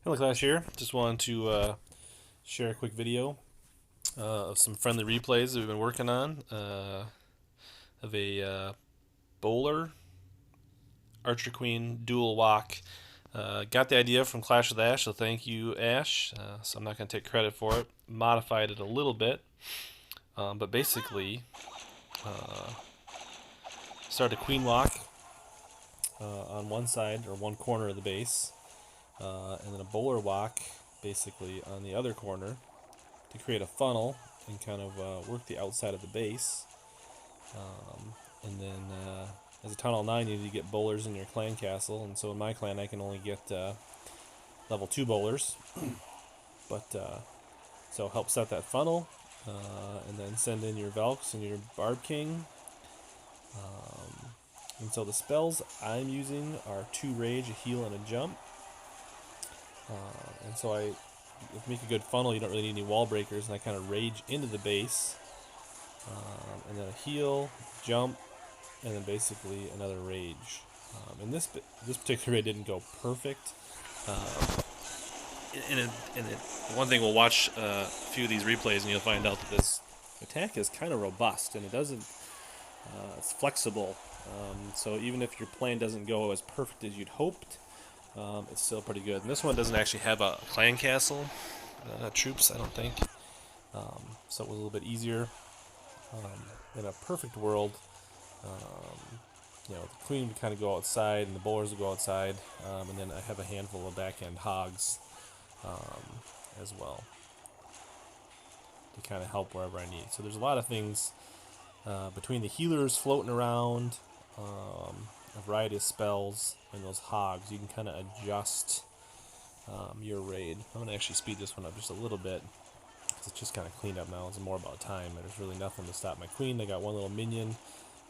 Hello Clash here. Just wanted to share a quick video of some friendly replays that we've been working on of a bowler Archer Queen dual walk. Got the idea from Clash with Ash, so thank you Ash. So I'm not going to take credit for it. Modified it a little bit, but basically uh, started a queen walk on one side or one corner of the base, and then a bowler walk basically on the other corner to create a funnel and kind of work the outside of the base. And then as a Tunnel 9, you need to get bowlers in your clan castle. And so in my clan, I can only get level 2 bowlers. But so help set that funnel. And then send in your Valks and your Barb King. And so the spells I'm using are 2 Rage, a Heal, and a Jump. And so to make a good funnel, you don't really need any wall breakers, and I kind of rage into the base, and then a heal, jump, and then basically another rage. And this particular raid didn't go perfect. One thing we'll watch a few of these replays, and you'll find out that this attack is kind of robust, and it doesn't. It's flexible. So even if your plan doesn't go as perfect as you'd hoped, it's still pretty good. And this one doesn't actually have a clan castle troops, I don't think. So it was a little bit easier. In a perfect world, the queen would kind of go outside and the bowlers would go outside, and then I have a handful of back-end hogs as well to kind of help wherever I need. So there's a lot of things between the healers floating around, a variety of spells, and those hogs. You can kind of adjust your raid. I'm going to actually speed this one up just a little bit because it's just kind of cleaned up now. It's more about time. There's really nothing to stop my queen. They got one little minion,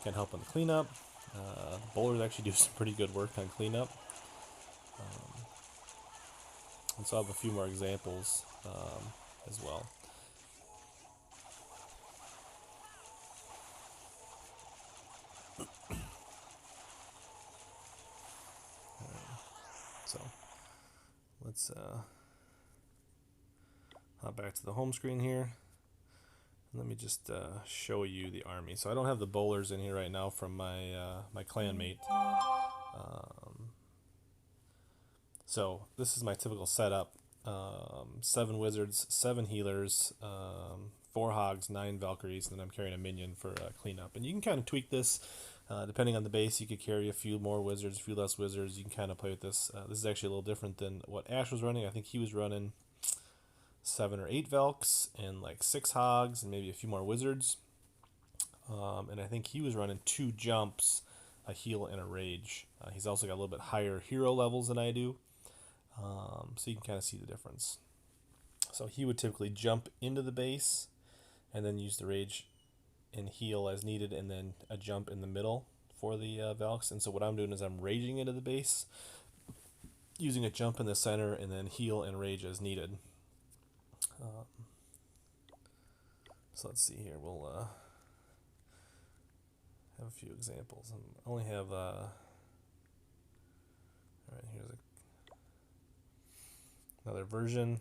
can help on the cleanup. The bowlers actually do some pretty good work on cleanup. And so I have a few more examples as well. So let's hop back to the home screen here. Let me just show you the army. So I don't have the bowlers in here right now from my my clanmate. So this is my typical setup: 7 wizards, 7 healers, 4 hogs, 9 Valkyries, and then I'm carrying a minion for cleanup. And you can kind of tweak this depending on the base. You could carry a few more wizards, a few less wizards. You can kind of play with this. This is actually a little different than what Ash was running. I think he was running 7 or 8 Valks and like 6 hogs and maybe a few more wizards. And I think he was running 2 jumps, a heal, and a rage. He's also got a little bit higher hero levels than I do. So you can kind of see the difference. So he would typically jump into the base and then use the rage and heal as needed, and then a jump in the middle for the Valks. And so what I'm doing is I'm raging into the base, using a jump in the center, and then heal and rage as needed. So let's see here. We'll have a few examples. I only have all right, here's another version.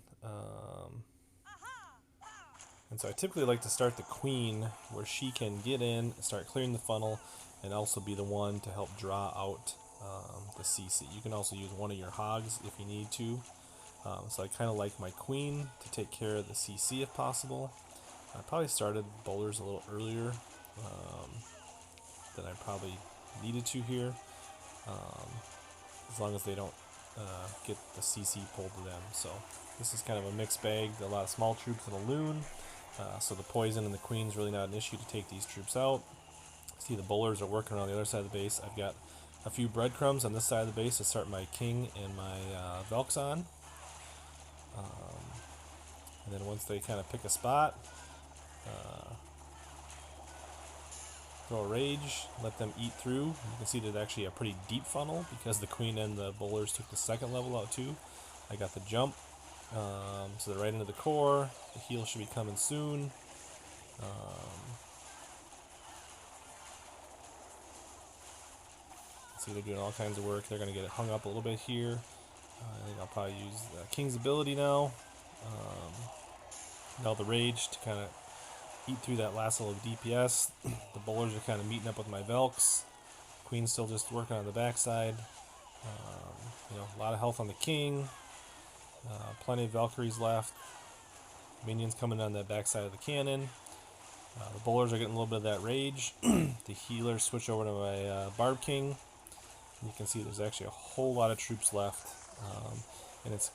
And so I typically like to start the queen where she can get in, start clearing the funnel, and also be the one to help draw out the CC. You can also use one of your hogs if you need to. So I kind of like my queen to take care of the CC if possible. I probably started bowlers a little earlier than I probably needed to here, as long as they don't get the CC pulled to them. So this is kind of a mixed bag. A lot of small troops and a loon. So the poison and the queen's really not an issue to take these troops out. See, the bowlers are working around the other side of the base. I've got a few breadcrumbs on this side of the base to start my king and my Valks on. And then once they kind of pick a spot, throw a rage, let them eat through. You can see there's actually a pretty deep funnel because the queen and the bowlers took the second level out too. I got the jump. So they're right into the core. The heal should be coming soon. See, they're doing all kinds of work. They're going to get it hung up a little bit here. I think I'll probably use King's ability now. Now the Rage to kind of eat through that last little DPS. The bowlers are kind of meeting up with my Valks. Queen's still just working on the backside. A lot of health on the King. Plenty of Valkyries left. Minions coming on that backside of the cannon. The bowlers are getting a little bit of that Rage. The healers switch over to my Barb King. You can see there's actually a whole lot of troops left. And it's,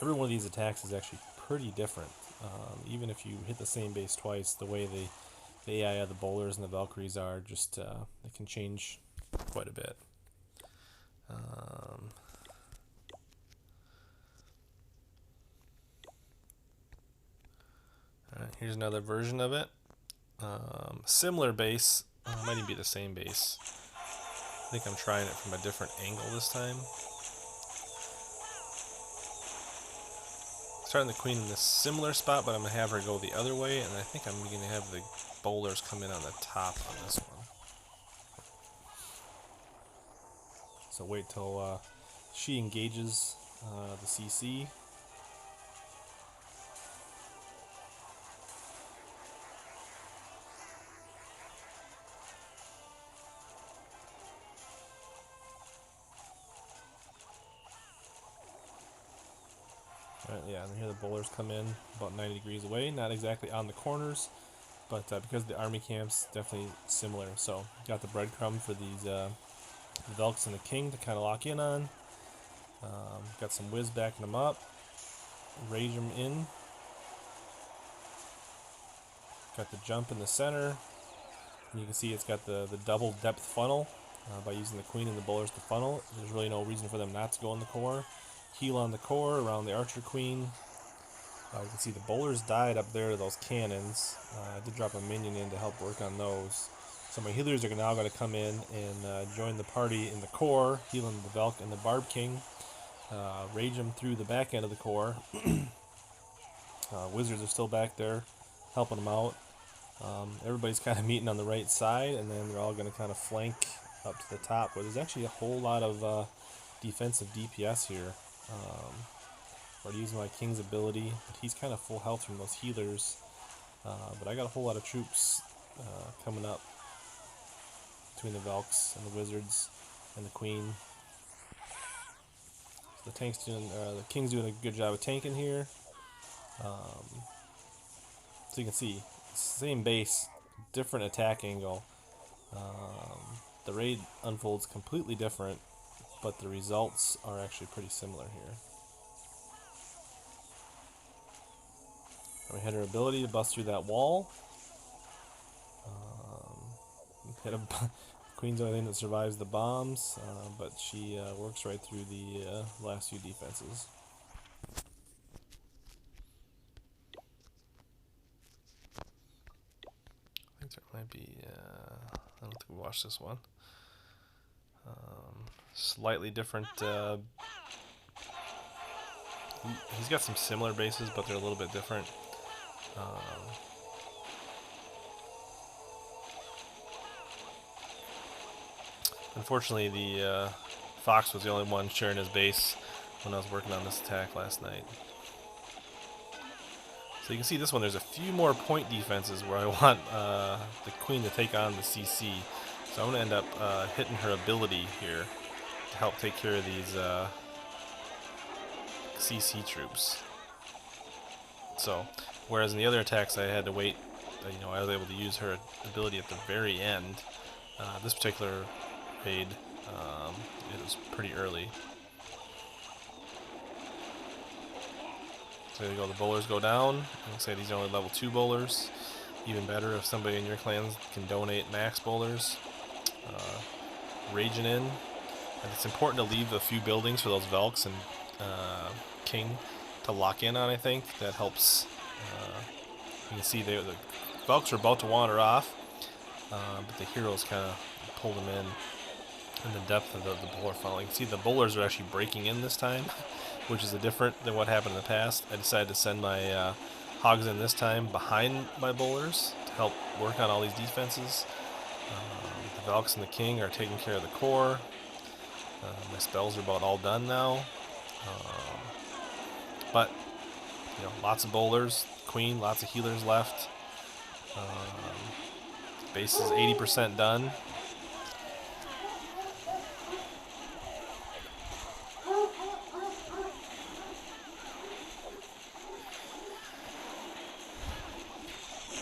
every one of these attacks is actually pretty different. Even if you hit the same base twice, the way the AI of the bowlers and the Valkyries are just, it can change quite a bit. Alright, here's another version of it. Similar base, might even be the same base. I think I'm trying it from a different angle this time. Starting the Queen in this similar spot, but I'm going to have her go the other way, and I think I'm going to have the bowlers come in on the top on this one. So wait till she engages the CC. Yeah, and here the bowlers come in about 90 degrees away, not exactly on the corners, but because the army camp's definitely similar. So got the breadcrumb for these the Valks and the King to kind of lock in on. Got some whiz backing them up, rage them in. Got the jump in the center, and you can see it's got the double depth funnel by using the Queen and the bowlers to funnel. There's really no reason for them not to go in the core. Heal on the core around the Archer Queen. You can see the bowlers died up there to those cannons. I did drop a minion in to help work on those. So my healers are now going to come in and join the party in the core, healing the Valk and the Barb King. Rage them through the back end of the core. Wizards are still back there helping them out. Everybody's kind of meeting on the right side, and then they're all going to kind of flank up to the top, where there's actually a whole lot of defensive DPS here. We're using my King's ability, but he's kind of full health from those healers. But I got a whole lot of troops coming up between the Valks and the Wizards and the Queen. So the King's doing a good job of tanking here. So you can see, same base, different attack angle. The raid unfolds completely different, but the results are actually pretty similar here. We had her ability to bust through that wall. Queen's the only thing that survives the bombs, but she works right through the last few defenses. I think there might be, I don't think we watched this one. Slightly different. He's got some similar bases, but they're a little bit different. Unfortunately, the Fox was the only one sharing his base when I was working on this attack last night. So you can see this one, there's a few more point defenses where I want the Queen to take on the CC. So I'm going to end up hitting her ability here to help take care of these CC troops. So, whereas in the other attacks I had to wait, I was able to use her ability at the very end. This particular raid, it was pretty early. So there you go, the bowlers go down. Like I say, these are only level 2 bowlers. Even better if somebody in your clans can donate max bowlers. Raging in. And it's important to leave a few buildings for those Valks and King to lock in on, I think. That helps. You can see the Valks are about to wander off, but the heroes kind of pull them in the depth of the bowler funnel. You can see the bowlers are actually breaking in this time, which is different than what happened in the past. I decided to send my hogs in this time behind my bowlers to help work on all these defenses. The Valks and the King are taking care of the core. My spells are about all done now. But, you know, lots of bowlers, queen, lots of healers left. Base is 80% done.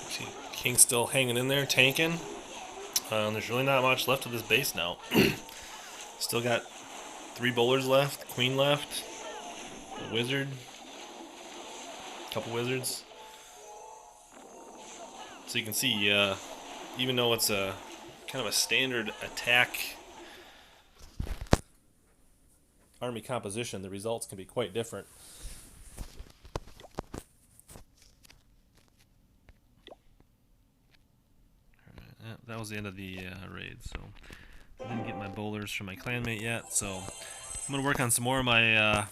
See, King's still hanging in there, tanking. There's really not much left of this base now. Still got 3 bowlers left, queen left, a wizard, a couple wizards. So you can see, even though it's a kind of a standard attack army composition, the results can be quite different. That was the end of the raid, so I didn't get my bowlers from my clanmate yet, so I'm going to work on some more of my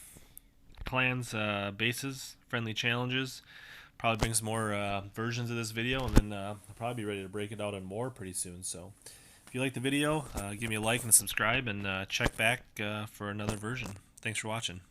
clan's bases, friendly challenges, probably bring some more versions of this video, and then I'll probably be ready to break it out in more pretty soon. So if you like the video, give me a like and subscribe, and check back for another version. Thanks for watching.